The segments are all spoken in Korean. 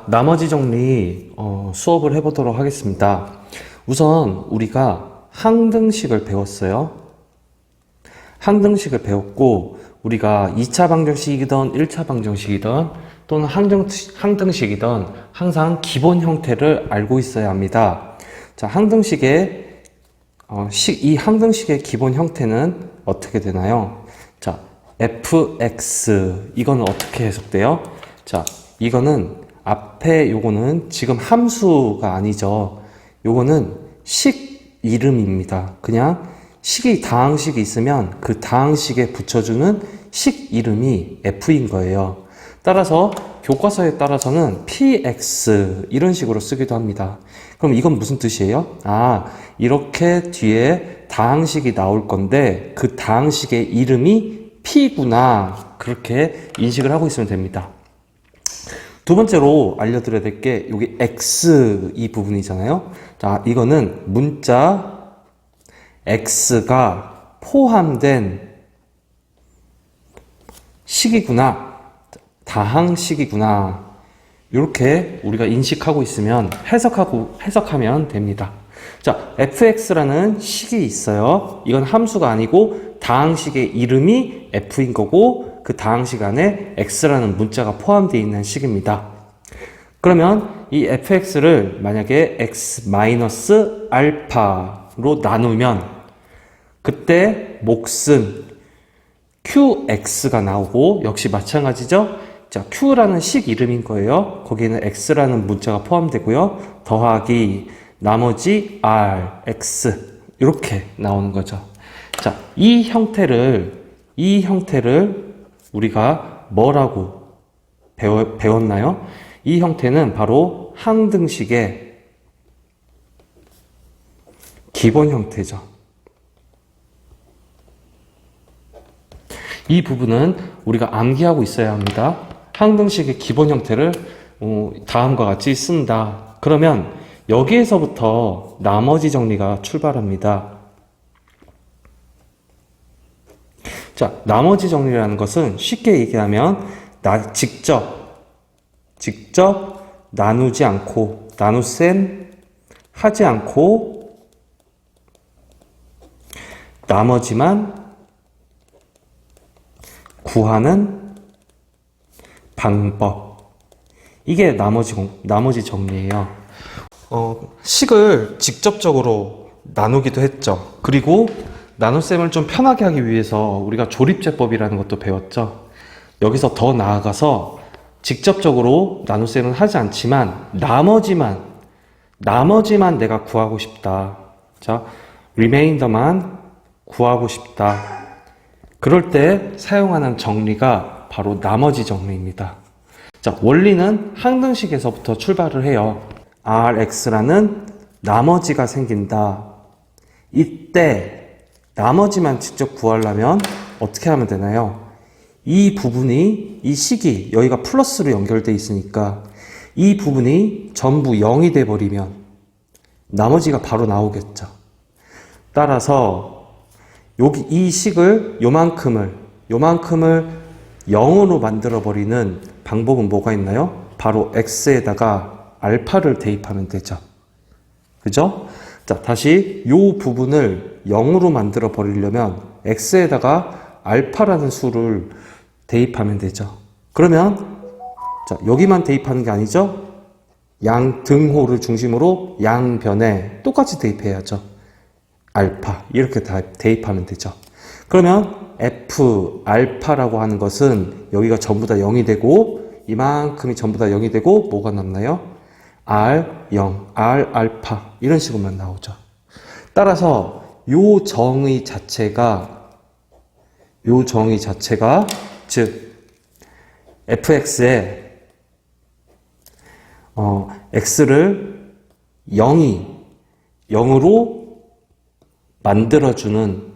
나머지 정리 수업을 해보도록 하겠습니다. 우선 우리가 항등식을 배웠어요. 항등식을 배웠고 우리가 2차 방정식이든 1차 방정식이든 또는 항등식이든 항상 기본 형태를 알고 있어야 합니다. 자, 이 항등식의 기본 형태는 어떻게 되나요? 자, fx 이거는 어떻게 해석돼요? 자, 이거는 앞에 요거는 지금 함수가 아니죠. 요거는 식 이름입니다. 그냥 다항식이 있으면 그 다항식에 붙여주는 식 이름이 f인 거예요. 따라서 교과서에 따라서는 px 이런 식으로 쓰기도 합니다. 그럼 이건 무슨 뜻이에요? 이렇게 뒤에 다항식이 나올 건데 그 다항식의 이름이 p구나. 그렇게 인식을 하고 있으면 됩니다. 두 번째로 알려드려야 될 게 여기 x 이 부분이잖아요. 자, 이거는 문자 x가 포함된 식이구나, 다항식이구나. 이렇게 우리가 인식하고 있으면 해석하면 됩니다. 자, fx라는 식이 있어요. 이건 함수가 아니고 다항식의 이름이 f인 거고 그 다항식 안에 x라는 문자가 포함되어 있는 식입니다. 그러면 이 fx를 만약에 x-알파로 나누면 그때 몫은 qx가 나오고 역시 마찬가지죠. 자, q라는 식 이름인 거예요. 거기에는 x라는 문자가 포함되고요. 더하기 나머지 r, x 이렇게 나오는 거죠. 자, 이 형태를 우리가 뭐라고 배웠나요? 이 형태는 바로 항등식의 기본 형태죠. 이 부분은 우리가 암기하고 있어야 합니다. 항등식의 기본 형태를 다음과 같이 쓴다. 그러면 여기에서부터 나머지 정리가 출발합니다. 자, 나머지 정리라는 것은 쉽게 얘기하면 직접 나누지 않고 나눗셈 하지 않고 나머지만 구하는 방법. 이게 나머지 정리예요. 식을 직접적으로 나누기도 했죠. 그리고 나눗셈을 좀 편하게 하기 위해서 우리가 조립제법이라는 것도 배웠죠. 여기서 더 나아가서 직접적으로 나눗셈은 하지 않지만 나머지만 내가 구하고 싶다. 자, 리메인더만 구하고 싶다. 그럴 때 사용하는 정리가 바로 나머지 정리입니다. 자, 원리는 항등식에서부터 출발을 해요. rx라는 나머지가 생긴다. 이때 나머지만 직접 구하려면 어떻게 하면 되나요? 이 식이 여기가 플러스로 연결되어 있으니까 이 부분이 전부 0이 돼버리면 나머지가 바로 나오겠죠. 따라서 이 식을 요만큼을 0으로 만들어버리는 방법은 뭐가 있나요? 바로 x에다가 알파를 대입하면 되죠. 그죠? 자, 다시 이 부분을 0으로 만들어 버리려면 x에다가 알파라는 수를 대입하면 되죠. 그러면 자, 여기만 대입하는 게 아니죠. 양등호를 중심으로 양변에 똑같이 대입해야죠. 알파 이렇게 다 대입하면 되죠. 그러면 f 알파라고 하는 것은 여기가 전부 다 0이 되고 이만큼이 전부 다 0이 되고 뭐가 남나요? R0, R 알파 이런 식으로만 나오죠. 따라서 요 정의 자체가 즉 fx에 x를 0으로 만들어주는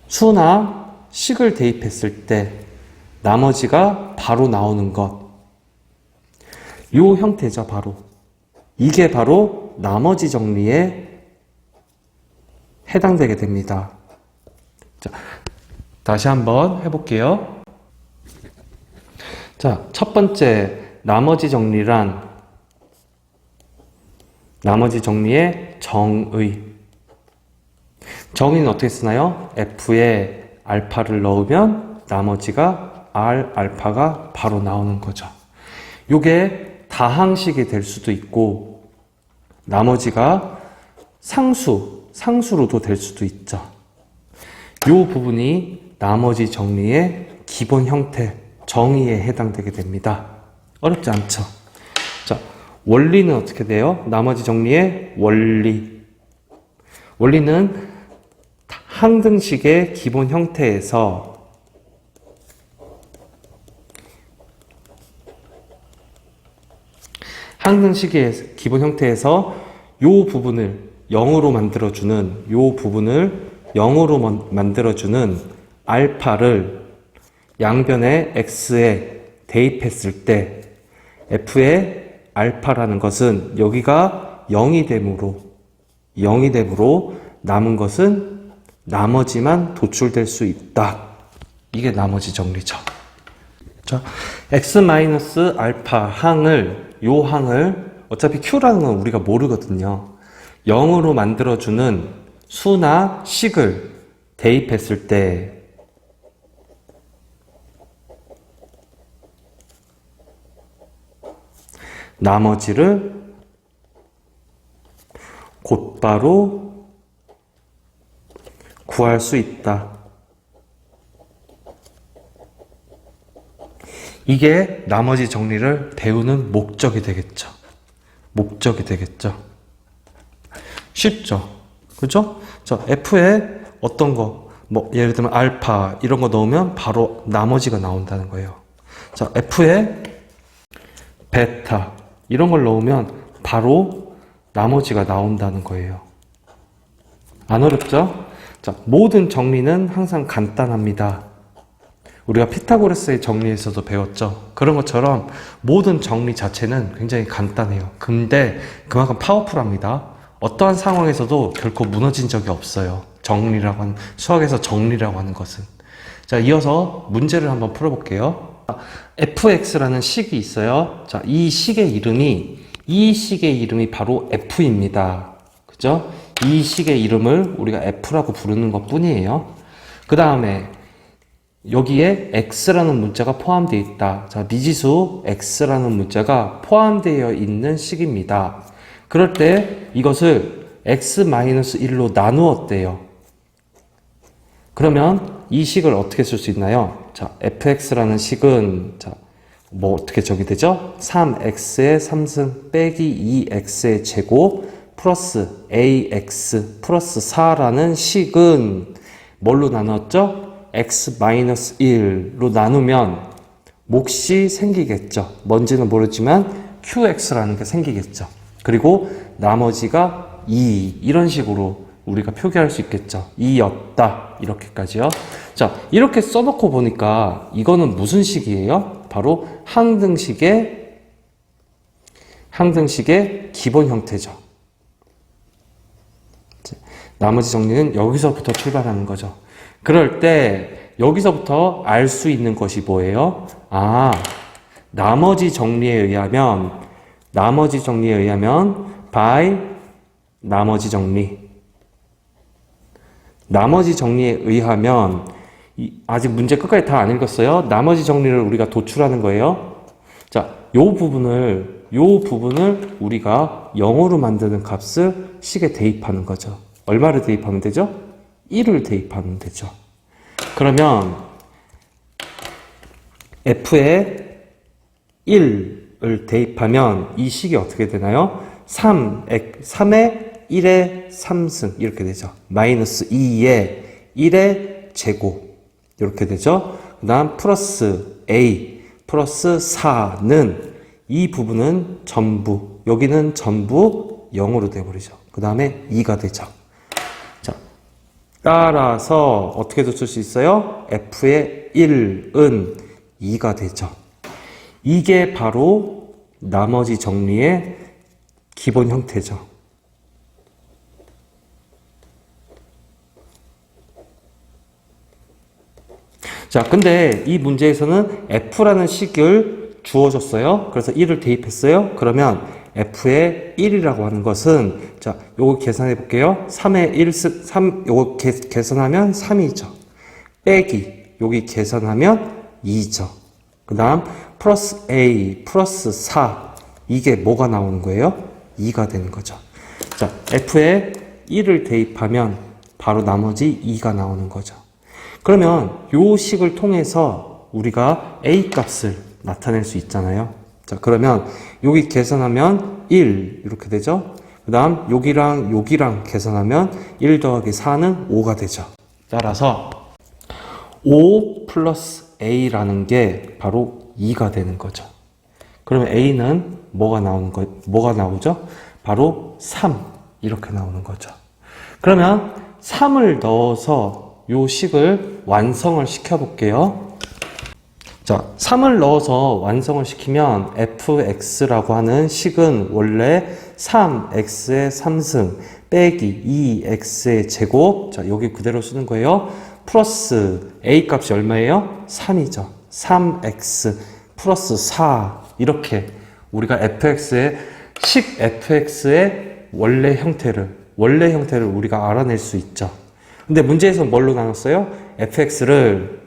수나 식을 대입했을 때 나머지가 바로 나오는 것. 요 형태죠, 바로. 이게 바로 나머지 정리에 해당되게 됩니다. 자, 다시 한번 해볼게요. 자, 첫 번째 나머지 정리란 나머지 정리의 정의. 정의는 어떻게 쓰나요? F에 알파를 넣으면 나머지가 R 알파가 바로 나오는 거죠. 요게 다항식이 될 수도 있고 나머지가 상수로도 될 수도 있죠. 요 부분이 나머지 정리의 기본 형태, 정의에 해당되게 됩니다. 어렵지 않죠? 자, 원리는 어떻게 돼요? 나머지 정리의 원리. 원리는 항등식의 기본 형태에서 항등식의 기본 형태에서 요 부분을 0으로 만들어주는 알파를 양변의 x에 대입했을 때 f의 알파라는 것은 여기가 0이 됨으로 남은 것은 나머지만 도출될 수 있다. 이게 나머지 정리죠. 자, x-알파 요 항을 어차피 q라는 건 우리가 모르거든요. 0으로 만들어주는 수나 식을 대입했을 때 나머지를 곧바로 구할 수 있다. 이게 나머지 정리를 배우는 목적이 되겠죠. 쉽죠? 그죠? 자, F에 어떤 거, 예를 들면 알파, 이런 거 넣으면 바로 나머지가 나온다는 거예요. 자, F에 베타, 이런 걸 넣으면 바로 나머지가 나온다는 거예요. 안 어렵죠? 자, 모든 정리는 항상 간단합니다. 우리가 피타고라스의 정리에서도 배웠죠. 그런 것처럼 모든 정리 자체는 굉장히 간단해요. 근데 그만큼 파워풀합니다. 어떠한 상황에서도 결코 무너진 적이 없어요. 수학에서 정리라고 하는 것은. 자, 이어서 문제를 한번 풀어볼게요. fx라는 식이 있어요. 자, 이 식의 이름이 바로 f입니다. 그죠? 이 식의 이름을 우리가 f라고 부르는 것 뿐이에요. 그 다음에 여기에 x라는 문자가 포함되어 있다. 자, 미지수 x라는 문자가 포함되어 있는 식입니다. 그럴 때 이것을 x-1로 나누었대요. 그러면 이 식을 어떻게 쓸 수 있나요? 자, fx라는 식은 어떻게 적이 되죠? 3x의 3승 빼기 2x의 제곱 플러스 ax 플러스 4라는 식은 뭘로 나눴죠? x-1로 나누면 몫이 생기겠죠. 뭔지는 모르지만 qx라는 게 생기겠죠. 그리고 나머지가 2, 이런 식으로 우리가 표기할 수 있겠죠. 2였다. 이렇게까지요. 자, 이렇게 써놓고 보니까 이거는 무슨 식이에요? 바로 항등식의 기본 형태죠. 나머지 정리는 여기서부터 출발하는 거죠. 그럴 때 여기서부터 알 수 있는 것이 뭐예요? 나머지 정리에 의하면 by 나머지 정리에 의하면 아직 문제 끝까지 다 안 읽었어요. 나머지 정리를 우리가 도출하는 거예요. 자, 요 부분을 우리가 0으로 만드는 값을 식에 대입하는 거죠. 얼마를 대입하면 되죠? 1을 대입하면 되죠. 그러면 f에 1을 대입하면 이 식이 어떻게 되나요? 3에 1의 3승 이렇게 되죠. 마이너스 2에 1의 제곱 이렇게 되죠. 그 다음 플러스 a 플러스 4는 이 부분은 전부, 여기는 전부 0으로 돼버리죠. 그 다음에 2가 되죠. 자, 따라서 어떻게 도출 수 있어요? f의 1은 2가 되죠. 이게 바로 나머지 정리의 기본 형태죠. 자, 근데 이 문제에서는 f라는 식을 주어졌어요. 그래서 1을 대입했어요. 그러면 f의 1이라고 하는 것은, 자, 요거 계산해 볼게요. 3의 1, 3, 요거 계산하면 3이죠. 빼기, 여기 계산하면 2죠. 그 다음, 플러스 a, 플러스 4. 이게 뭐가 나오는 거예요? 2가 되는 거죠. 자, f에 1을 대입하면 바로 나머지 2가 나오는 거죠. 그러면 요 식을 통해서 우리가 a 값을 나타낼 수 있잖아요. 자, 그러면 여기 계산하면 1 이렇게 되죠. 그 다음 여기랑 계산하면 1 더하기 4는 5가 되죠. 따라서 5 플러스 a라는 게 바로 2가 되는 거죠. 그러면 a는 뭐가 나오죠? 바로 3 이렇게 나오는 거죠. 그러면 3을 넣어서 요 식을 완성을 시켜 볼게요. 자, 3을 넣어서 완성을 시키면 fx라고 하는 식은 원래 3x의 3승 빼기 2x의 제곱, 자, 여기 그대로 쓰는 거예요. 플러스 a 값이 얼마예요? 3이죠. 3x 플러스 4 이렇게 우리가 식 fx의 원래 형태를 우리가 알아낼 수 있죠. 근데 문제에서 뭘로 나눴어요? fx를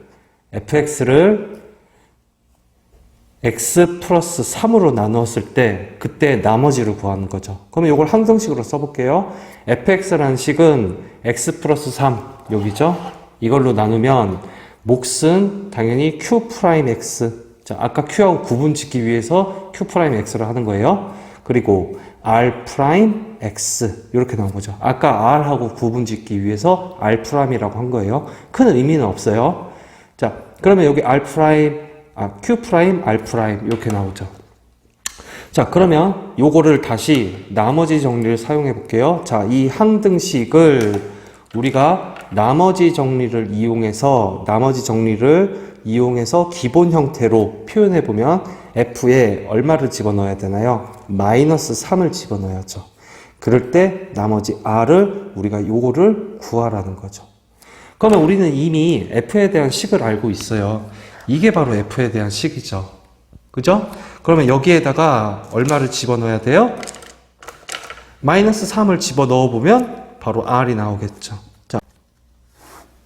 x 플러스 3으로 나누었을 때 그때 나머지를 구하는 거죠. 그러면 이걸 항등식으로 써볼게요. fx라는 식은 x 플러스 3 여기죠. 이걸로 나누면 몫은 당연히 q 프라임 x. 자, 아까 q하고 구분 짓기 위해서 q 프라임 x를 하는 거예요. 그리고 r 프라임 x 이렇게 나온 거죠. 아까 r하고 구분 짓기 위해서 r 프라임이라고 한 거예요. 큰 의미는 없어요. 자, 그러면 여기 q 프라임 r 프라임 이렇게 나오죠. 자, 그러면 요거를 다시 나머지 정리를 사용해 볼게요. 자, 이 항등식을 우리가 나머지 정리를 이용해서 기본 형태로 표현해 보면 f에 얼마를 집어넣어야 되나요? 마이너스 3을 집어넣어야죠. 그럴 때 나머지 r을 우리가 요거를 구하라는 거죠. 그러면 우리는 이미 f에 대한 식을 알고 있어요. 이게 바로 f에 대한 식이죠. 그죠? 그러면 여기에다가 얼마를 집어넣어야 돼요? 마이너스 3을 집어넣어 보면 바로 r이 나오겠죠.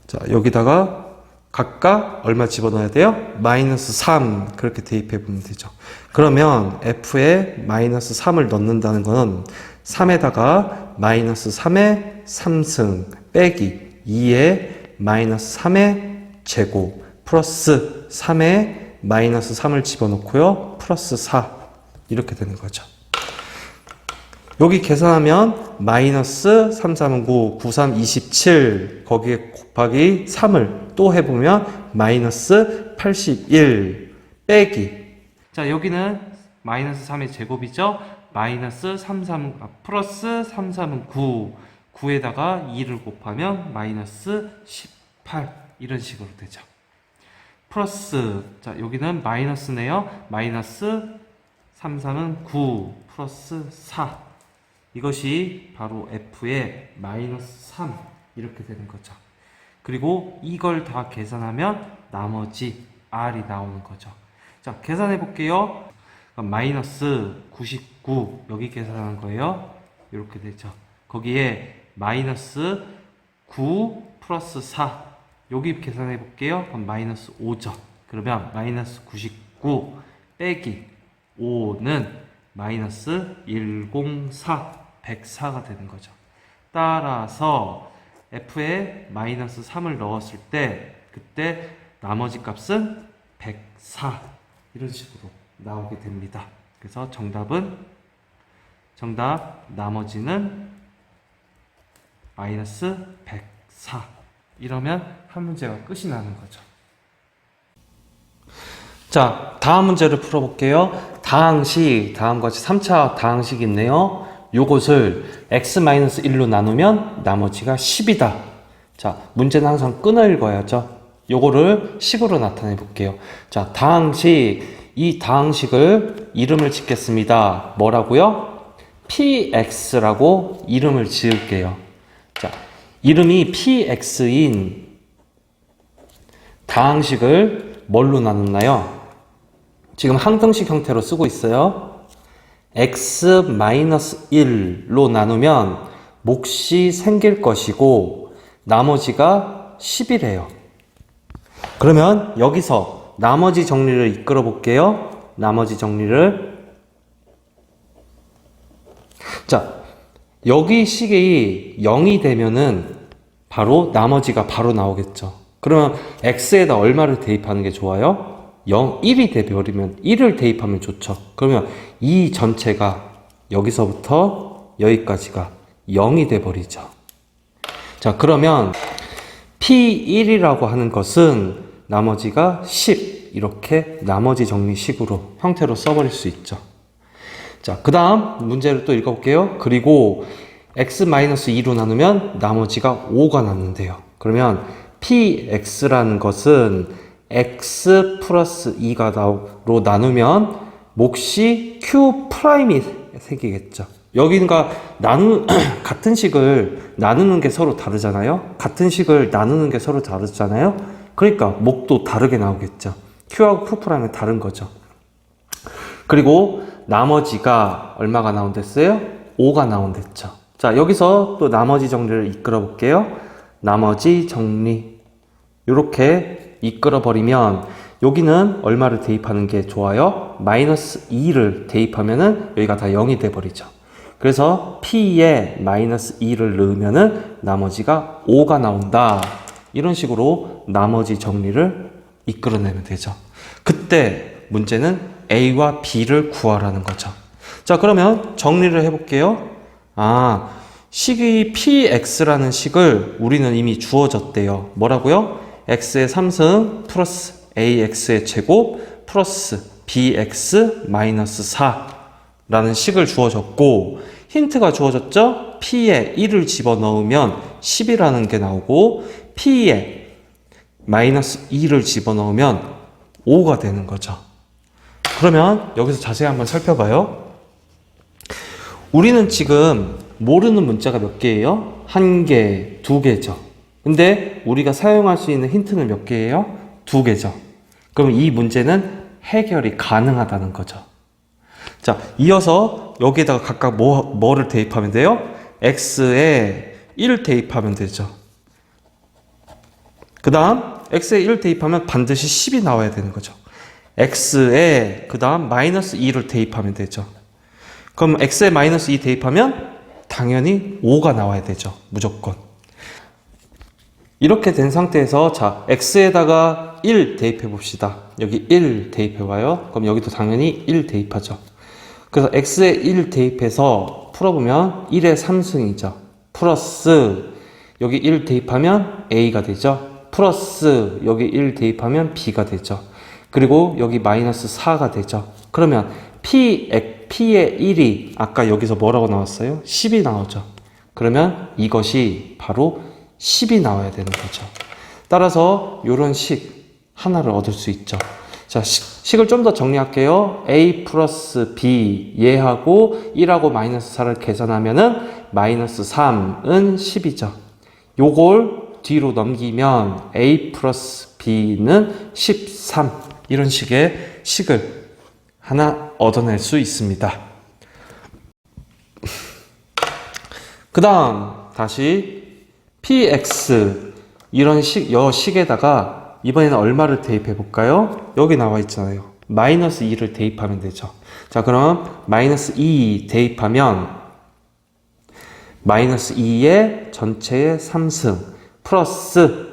자, 여기다가 각각 얼마 집어넣어야 돼요? 마이너스 3 그렇게 대입해 보면 되죠. 그러면 f에 마이너스 3을 넣는다는 것은 3에다가 마이너스 3의 3승 빼기 2의 마이너스 3의 제곱 플러스 3의 마이너스 3을 집어넣고요. 플러스 4 이렇게 되는 거죠. 여기 계산하면 마이너스 3, 3은 9, 9, 3, 27 거기에 곱하기 3을 또 해보면 마이너스 81 빼기, 자, 여기는 마이너스 3의 제곱이죠. 마이너스 3, 3, 플러스 3, 3은 9, 9에다가 2를 곱하면 마이너스 18 이런 식으로 되죠. 플러스, 자, 여기는 마이너스네요. 마이너스 3, 3은 9 플러스 4, 이것이 바로 f의 마이너스 3 이렇게 되는 거죠. 그리고 이걸 다 계산하면 나머지 r이 나오는 거죠. 자, 계산해 볼게요. 마이너스 99 여기 계산한 거예요. 이렇게 되죠. 거기에 마이너스 9 플러스 4 여기 계산해 볼게요. 그럼 마이너스 5죠. 그러면 마이너스 99 빼기 5는 마이너스 104 104가 되는 거죠. 따라서 f에 마이너스 3을 넣었을 때 그때 나머지 값은 104 이런 식으로 나오게 됩니다. 그래서 정답 나머지는 마이너스 104 이러면 한 문제가 끝이 나는 거죠. 자, 다음 문제를 풀어볼게요. 다항식, 다음과 같이 3차 다항식이 있네요. 요것을 x-1로 나누면 나머지가 10이다. 자, 문제는 항상 끊어 읽어야죠. 요거를 식으로 나타내 볼게요. 자, 다항식, 이 다항식을 이름을 짓겠습니다. 뭐라고요? px라고 이름을 지을게요. 자, 이름이 px인 다항식을 뭘로 나눴나요? 지금 항등식 형태로 쓰고 있어요. x-1로 나누면 몫이 생길 것이고 나머지가 10이래요. 그러면 여기서 나머지 정리를 이끌어 볼게요. 나머지 정리를. 자, 여기 식이 0이 되면은 바로 나머지가 바로 나오겠죠. 그러면 x에다 얼마를 대입하는 게 좋아요? 0, 1이 돼버리면 1을 대입하면 좋죠. 그러면 이 전체가 여기서부터 여기까지가 0이 돼버리죠. 자, 그러면 P1이라고 하는 것은 나머지가 10 이렇게 나머지 정리식으로 형태로 써버릴 수 있죠. 자, 그 다음 문제를 또 읽어볼게요. 그리고 x-2로 나누면 나머지가 5가 남는데요. 그러면 px라는 것은 x 플러스 2로 나누면 몫이 q'이 생기겠죠. 여기가 같은 식을 나누는 게 서로 다르잖아요. 같은 식을 나누는 게 서로 다르잖아요. 그러니까 몫도 다르게 나오겠죠. q하고 q'은 다른 거죠. 그리고 나머지가 얼마가 나온댔어요? 5가 나온댔죠. 자, 여기서 또 나머지 정리를 이끌어 볼게요. 나머지 정리. 이렇게 이끌어 버리면 여기는 얼마를 대입하는 게 좋아요? 마이너스 2를 대입하면은 여기가 다 0이 돼 버리죠. 그래서 P에 마이너스 2를 넣으면은 나머지가 5가 나온다. 이런 식으로 나머지 정리를 이끌어내면 되죠. 그때 문제는 A와 B를 구하라는 거죠. 자, 그러면 정리를 해볼게요. 식이 PX라는 식을 우리는 이미 주어졌대요. 뭐라고요? X의 3승 플러스 AX의 제곱 플러스 BX 마이너스 4라는 식을 주어졌고, 힌트가 주어졌죠? P에 1을 집어넣으면 10이라는 게 나오고, P에 마이너스 2를 집어넣으면 5가 되는 거죠. 그러면 여기서 자세히 한번 살펴봐요. 우리는 지금 모르는 문자가 몇 개예요? 1개, 2개죠. 근데 우리가 사용할 수 있는 힌트는 몇 개예요? 2개죠. 그럼 이 문제는 해결이 가능하다는 거죠. 자, 이어서 여기에다가 각각 뭐를 대입하면 돼요? x에 1 대입하면 되죠. 그 다음 x에 1 대입하면 반드시 10이 나와야 되는 거죠. x에 그 다음 마이너스 2를 대입하면 되죠. 그럼 x에 마이너스 2 대입하면 당연히 5가 나와야 되죠. 무조건. 이렇게 된 상태에서 자, x에다가 1 대입해 봅시다. 여기 1 대입해 봐요. 그럼 여기도 당연히 1 대입하죠. 그래서 x에 1 대입해서 풀어보면 1의 3승이죠. 플러스 여기 1 대입하면 a가 되죠. 플러스 여기 1 대입하면 b가 되죠. 그리고 여기 마이너스 4가 되죠. 그러면 P의 1이 아까 여기서 뭐라고 나왔어요? 10이 나오죠. 그러면 이것이 바로 10이 나와야 되는 거죠. 따라서 이런 식 하나를 얻을 수 있죠. 자, 식을 좀 더 정리할게요. A 플러스 B 얘하고 1하고 마이너스 4를 계산하면은 마이너스 3은 10이죠. 요걸 뒤로 넘기면 A 플러스 B는 13 이런 식의 식을 하나 얻어낼 수 있습니다. 그 다음 다시 PX 이런 식에다가 이번에는 얼마를 대입해 볼까요? 여기 나와 있잖아요. 마이너스 2를 대입하면 되죠. 자, 그럼 마이너스 2 대입하면 마이너스 2의 전체의 3승 플러스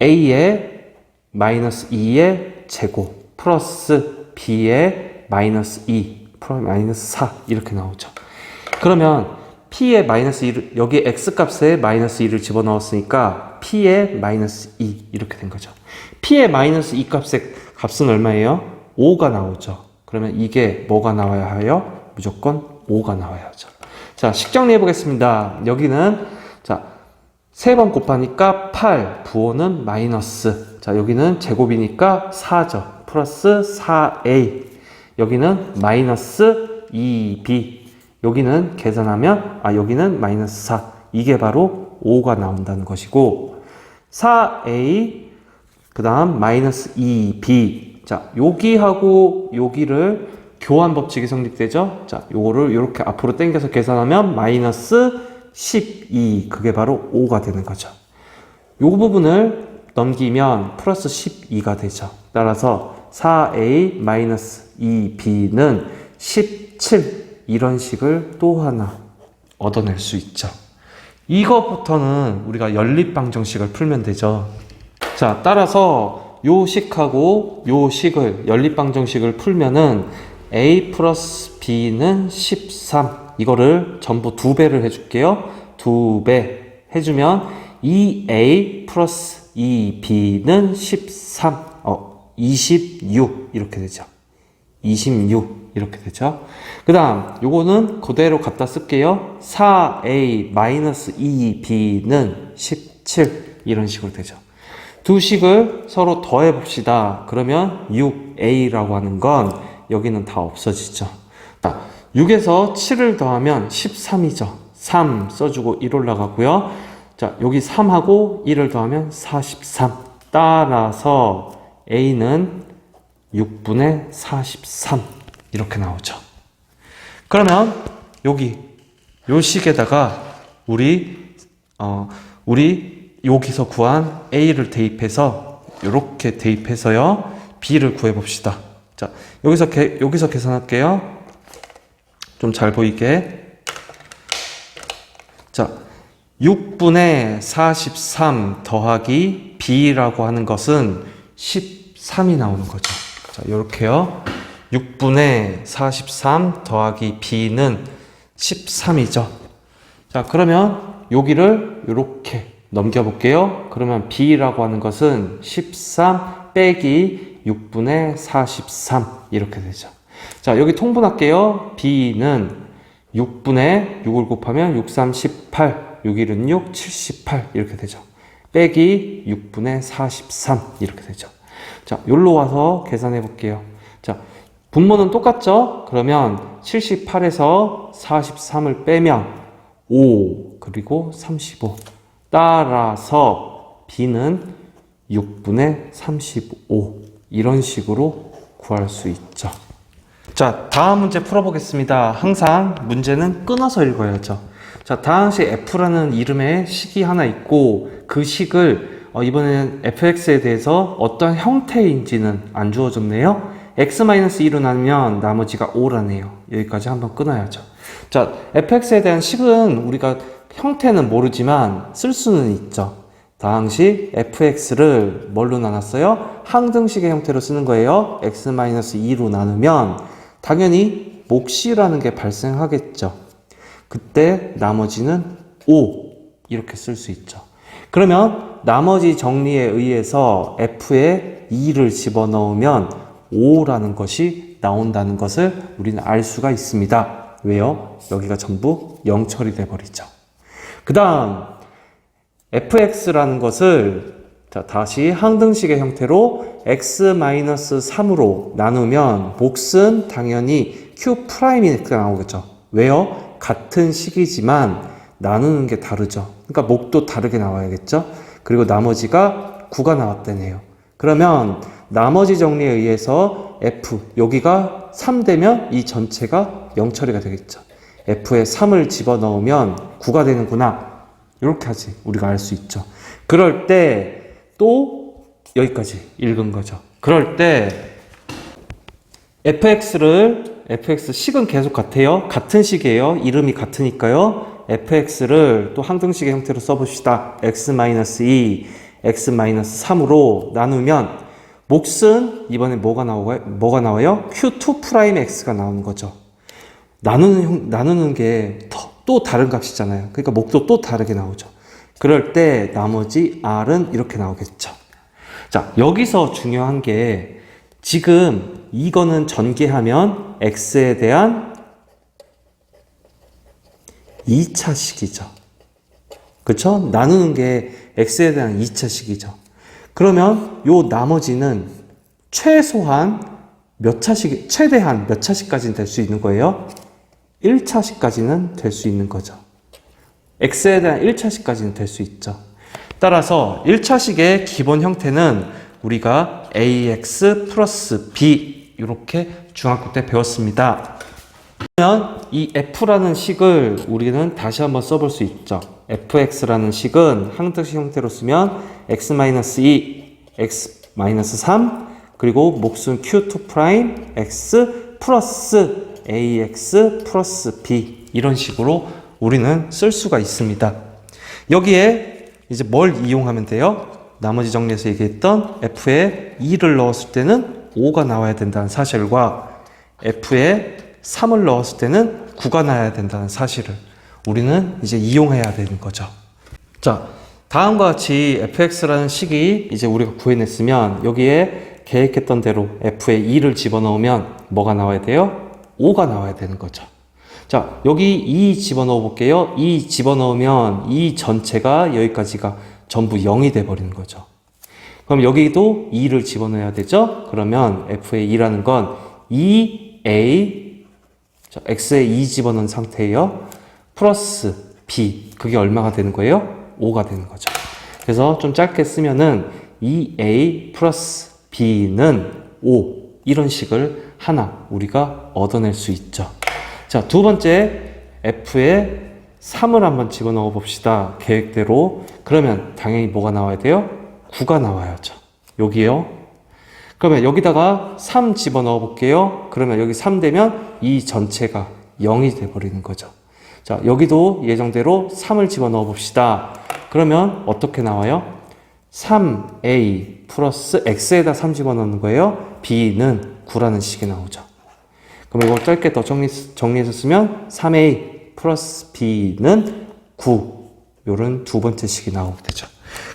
A의 마이너스 2의 제곱 플러스 B의 마이너스 2 마이너스 4 이렇게 나오죠. 그러면 P의 마이너스 1, 여기 X값에 마이너스 2를 집어넣었으니까 P의 마이너스 2 이렇게 된 거죠. P의 마이너스 2 값은 얼마예요? 5가 나오죠. 그러면 이게 뭐가 나와야 해요? 무조건 5가 나와야 하죠. 자, 식 정리해 보겠습니다. 여기는 자, 3번 곱하니까 8, 부호는 마이너스. 자, 여기는 제곱이니까 4죠. 플러스 4A. 여기는 마이너스 2B. 여기는 계산하면 여기는 마이너스 4. 이게 바로 5가 나온다는 것이고, 4a 그 다음 마이너스 2b. 자, 여기하고 여기를 교환 법칙이 성립되죠. 자, 요거를 이렇게 앞으로 당겨서 계산하면 마이너스 12. 그게 바로 5가 되는 거죠. 요 부분을 넘기면 플러스 12가 되죠. 따라서 4a 마이너스 2b는 17. 이런 식을 또 하나 얻어낼 수 있죠. 이것부터는 우리가 연립방정식을 풀면 되죠. 자, 따라서 요 식하고 요 식을 연립방정식을 풀면은 a 플러스 b는 13. 이거를 전부 2배를 해줄게요. 2배 해주면 2a 플러스 2b는 13. 26 이렇게 되죠. 26 이렇게 되죠. 그 다음 요거는 그대로 갖다 쓸게요. 4a 마이너스 2b는 17 이런 식으로 되죠. 두 식을 서로 더해 봅시다. 그러면 6a라고 하는 건 여기는 다 없어지죠. 6에서 7을 더하면 13이죠. 3 써주고 1 올라가고요. 자, 여기 3하고 1을 더하면 43. 따라서 a는 6분의 43 이렇게 나오죠. 그러면 여기 요 식에다가 우리 여기서 구한 a를 대입해서 이렇게 대입해서요 b를 구해 봅시다. 자, 여기서 계산할게요. 좀 잘 보이게. 자, 6분의 43 더하기 b라고 하는 것은 13이 나오는 거죠. 자, 요렇게요. 6분의 43 더하기 b는 13이죠. 자, 그러면 여기를 이렇게 넘겨볼게요. 그러면 b라고 하는 것은 13 빼기 6분의 43 이렇게 되죠. 자, 여기 통분할게요. b는 6분의 6을 곱하면 6, 3, 18 6, 1은 6, 78 이렇게 되죠. 빼기 6분의 43 이렇게 되죠. 자, 여기로 와서 계산해 볼게요. 자, 분모는 똑같죠? 그러면 78에서 43을 빼면 5 그리고 35. 따라서 b는 6분의 35 이런 식으로 구할 수 있죠. 자, 다음 문제 풀어보겠습니다. 항상 문제는 끊어서 읽어야죠. 자, 다항시 f라는 이름의 식이 하나 있고 그 식을 이번에는 fx에 대해서 어떤 형태인지는 안 주어졌네요. x-2로 나누면 나머지가 5라네요. 여기까지 한번 끊어야죠. 자, fx에 대한 식은 우리가 형태는 모르지만 쓸 수는 있죠. 다항시 fx를 뭘로 나눴어요? 항등식의 형태로 쓰는 거예요. x-2로 나누면 당연히 몫이라는 게 발생하겠죠. 그때 나머지는 5 이렇게 쓸 수 있죠. 그러면 나머지 정리에 의해서 f에 2를 집어넣으면 5라는 것이 나온다는 것을 우리는 알 수가 있습니다. 왜요? 여기가 전부 0 처리돼 버리죠. 그 다음 fx라는 것을 자, 다시 항등식의 형태로 x-3으로 나누면 몫은 당연히 q'이니까 나오겠죠. 왜요? 같은 식이지만 나누는 게 다르죠. 그러니까 목도 다르게 나와야겠죠. 그리고 나머지가 9가 나왔다네요. 그러면 나머지 정리에 의해서 f 여기가 3 되면 이 전체가 0 처리가 되겠죠. f에 3을 집어넣으면 9가 되는구나. 이렇게 하지 우리가 알 수 있죠. 그럴 때 또 여기까지 읽은 거죠. 그럴 때 fx 식은 계속 같아요. 같은 식이에요. 이름이 같으니까요. fx를 또 항등식의 형태로 써봅시다. x-2, x-3으로 나누면 몫은 이번에 뭐가 나와요? q2'x가 나오는 거죠. 나누는 게 또 다른 값이잖아요. 그러니까 목도 또 다르게 나오죠. 그럴 때 나머지 r은 이렇게 나오겠죠. 자, 여기서 중요한 게 지금 이거는 전개하면 x에 대한 2차식이죠. 그쵸? 나누는 게 x에 대한 2차식이죠. 그러면 요 나머지는 최대한 몇 차식까지는 될 수 있는 거예요? 1차식까지는 될 수 있는 거죠. x에 대한 1차식까지는 될 수 있죠. 따라서 1차식의 기본 형태는 우리가 ax 플러스 b 이렇게 중학교 때 배웠습니다. 그러면 이 f라는 식을 우리는 다시 한번 써볼 수 있죠. fx라는 식은 항등식 형태로 쓰면 x-2, x-3 그리고 목순 q2' x 플러스 ax 플러스 b 이런 식으로 우리는 쓸 수가 있습니다. 여기에 이제 뭘 이용하면 돼요? 나머지 정리에서 얘기했던 f에 2를 넣었을 때는 5가 나와야 된다는 사실과 f에 3을 넣었을 때는 9가 나와야 된다는 사실을 우리는 이제 이용해야 되는 거죠. 자, 다음과 같이 fx라는 식이 이제 우리가 구해냈으면 여기에 계획했던 대로 f에 2를 집어넣으면 뭐가 나와야 돼요? 5가 나와야 되는 거죠. 자, 여기 2 집어넣어 볼게요. 2 집어넣으면 이 전체가 여기까지가 전부 0이 돼버리는 거죠. 그럼 여기도 2를 집어넣어야 되죠? 그러면 f의 2라는 건 2a x에 2 집어넣은 상태예요. 플러스 b 그게 얼마가 되는 거예요? 5가 되는 거죠. 그래서 좀 짧게 쓰면은 2a 플러스 b는 5 이런 식을 하나 우리가 얻어낼 수 있죠. 자, 두 번째 f에 3을 한번 집어넣어 봅시다. 계획대로. 그러면 당연히 뭐가 나와야 돼요? 9가 나와야죠. 여기요. 그러면 여기다가 3 집어넣어 볼게요. 그러면 여기 3 되면 이 전체가 0이 돼버리는 거죠. 자, 여기도 예정대로 3을 집어넣어 봅시다. 그러면 어떻게 나와요? 3a 플러스 x에다 3 집어넣는 거예요. b는 9라는 식이 나오죠. 그럼 이거 짧게 더 정리해서 쓰면 3a 플러스 b는 9 요런 두 번째 식이 나오게 되죠.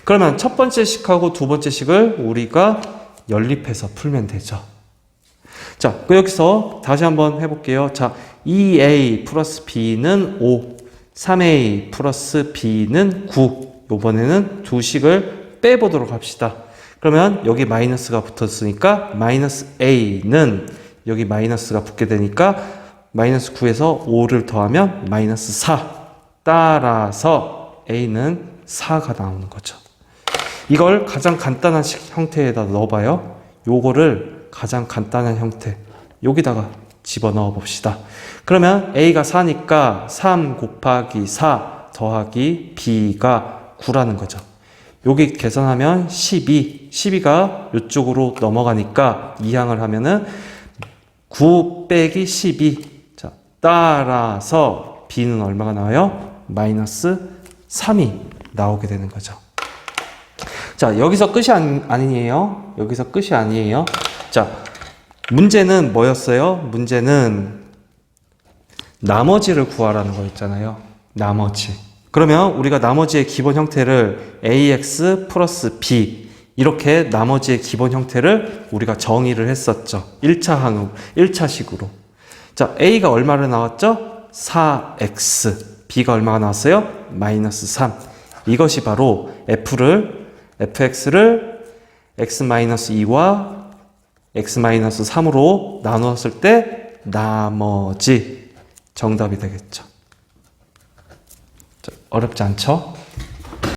그러면 첫 번째 식하고 두 번째 식을 우리가 연립해서 풀면 되죠. 자, 여기서 다시 한번 해볼게요. 자, 2a 플러스 b는 5, 3a 플러스 b는 9. 이번에는 두 식을 빼보도록 합시다. 그러면 여기 마이너스가 붙었으니까 마이너스 a는 여기 마이너스가 붙게 되니까 마이너스 9에서 5를 더하면 마이너스 4. 따라서 a는 4가 나오는 거죠. 이걸 가장 간단한 형태에다 넣어봐요. 요거를 가장 간단한 형태 여기다가 집어넣어 봅시다. 그러면 a가 4니까 3 곱하기 4 더하기 b가 9라는 거죠. 여기 계산하면 12가 이쪽으로 넘어가니까 이항을 하면은 9 빼기 12. 자, 따라서 b는 얼마가 나와요? 마이너스 3이 나오게 되는 거죠. 자, 여기서 끝이 아니에요. 여기서 끝이 아니에요. 자, 문제는 뭐였어요? 문제는 나머지를 구하라는 거였잖아요. 나머지. 그러면 우리가 나머지의 기본 형태를 ax 플러스 b 이렇게 나머지의 기본 형태를 우리가 정의를 했었죠. 1차식으로. 자, a가 얼마를 나왔죠? 4x. b가 얼마가 나왔어요? 마이너스 3. 이것이 바로 fx를 x-2와 x-3으로 나누었을 때 나머지 정답이 되겠죠. 어렵지 않죠?